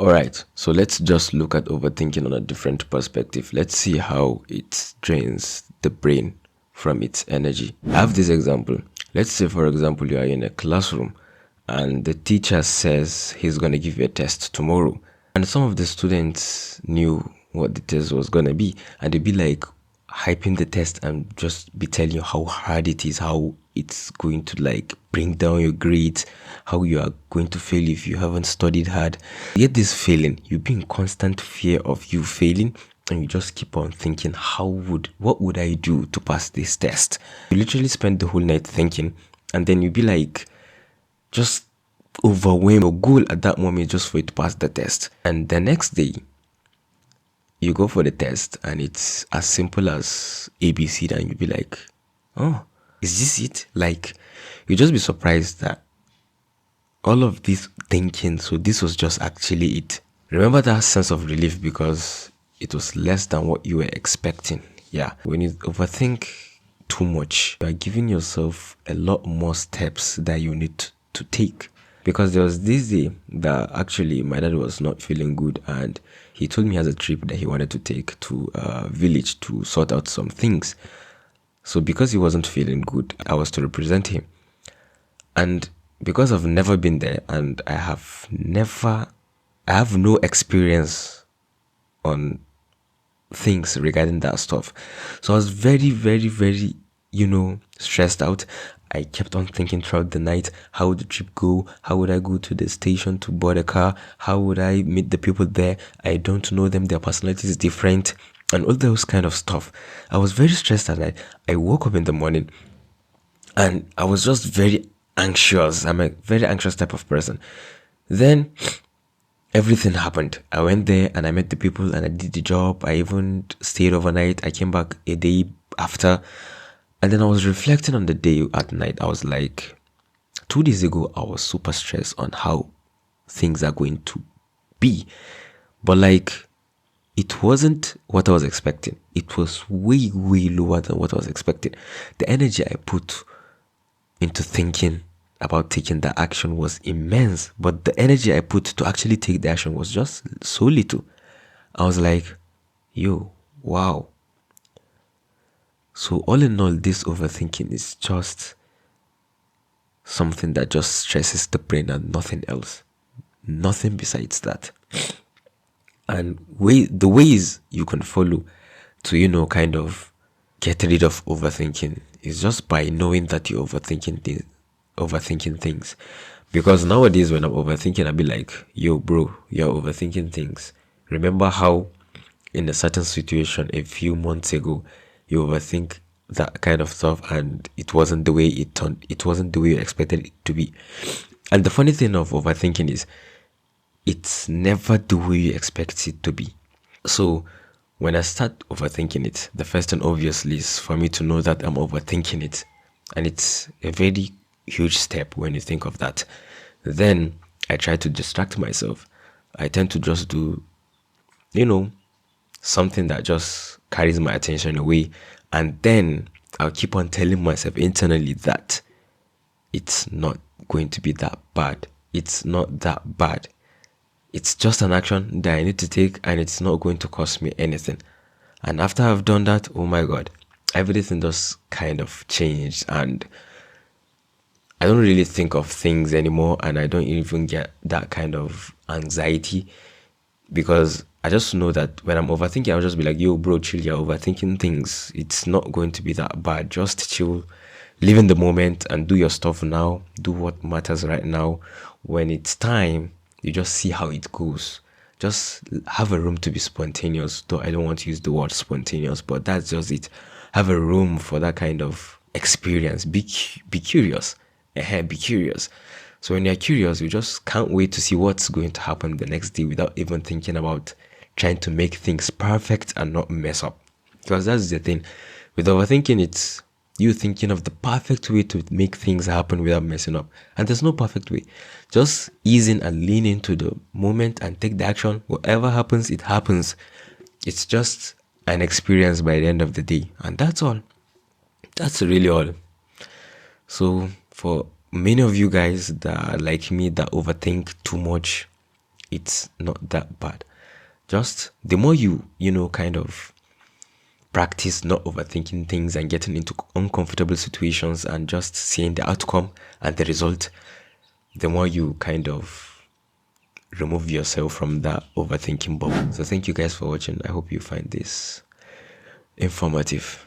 Alright, so let's just look at overthinking on a different perspective. Let's see how it drains the brain from its energy. I have this example. Let's say, for example, you are in a classroom and the teacher says he's going to give you a test tomorrow. And some of the students knew what the test was going to be, and they'd be like hyping the test and just be telling you how hard it is, how it's going to like bring down your grades, how you are going to fail if you haven't studied hard. You get this feeling, you be in constant fear of you failing, and you just keep on thinking, what would I do to pass this test? You literally spend the whole night thinking, and then you be like just overwhelmed. Your goal at that moment is just for you to pass the test. And the next day you go for the test and it's as simple as ABC, and you be like, oh, is this it? Like, you just be surprised that all of this thinking, so this was just actually it. Remember that sense of relief because it was less than what you were expecting. Yeah, when you overthink too much, you are giving yourself a lot more steps that you need to take. Because there was this day that actually my dad was not feeling good, and he told me he has a trip that he wanted to take to a village to sort out some things. So because he wasn't feeling good, I was to represent him. And because I've never been there and I have no experience on things regarding that stuff. So I was very, very, very, stressed out. I kept on thinking throughout the night, how would the trip go? How would I go to the station to board a car? How would I meet the people there? I don't know them. Their personality is different and all those kind of stuff. I was very stressed at night. I woke up in the morning and I was just very anxious. I'm a very anxious type of person. Then everything happened. I went there and I met the people and I did the job. I even stayed overnight. I came back a day after. And then I was reflecting on the day at night. I was like, 2 days ago, I was super stressed on how things are going to be. But like, it wasn't what I was expecting. It was way, way lower than what I was expecting. The energy I put into thinking about taking the action was immense, but the energy I put to actually take the action was just so little. I was like, yo, wow. So all in all, this overthinking is just something that just stresses the brain and nothing else. Nothing besides that. And the ways you can follow to, kind of get rid of overthinking is just by knowing that you're overthinking things. Because nowadays when I'm overthinking, I'll be like, yo, bro, you're overthinking things. Remember how in a certain situation a few months ago, you overthink that kind of stuff and it wasn't the way it wasn't the way you expected it to be. And the funny thing of overthinking is it's never the way you expect it to be. So when I start overthinking it, the first and obviously is for me to know that I'm overthinking it. And it's a very huge step when you think of that. Then I try to distract myself. I tend to just do, something that just carries my attention away. And then I'll keep on telling myself internally that it's not going to be that bad. It's not that bad. It's just an action that I need to take and it's not going to cost me anything. And after I've done that, oh my God, everything just kind of changed and I don't really think of things anymore and I don't even get that kind of anxiety because I just know that when I'm overthinking, I'll just be like, yo, bro, chill, you're overthinking things. It's not going to be that bad. Just chill, live in the moment and do your stuff now. Do what matters right now. When it's time, you just see how it goes. Just have a room to be spontaneous. Though I don't want to use the word spontaneous, but that's just it. Have a room for that kind of experience. Be curious. Be curious. So when you're curious, you just can't wait to see what's going to happen the next day without even thinking about trying to make things perfect and not mess up. Because that's the thing. With overthinking, it's you thinking of the perfect way to make things happen without messing up. And there's no perfect way. Just ease in and lean into the moment and take the action. Whatever happens, it happens. It's just an experience by the end of the day. And that's all. That's really all. So for many of you guys that are like me that overthink too much, it's not that bad. Just the more you kind of practice not overthinking things and getting into uncomfortable situations and just seeing the outcome and the result, the more you kind of remove yourself from that overthinking bubble. So thank you guys for watching. I hope you find this informative.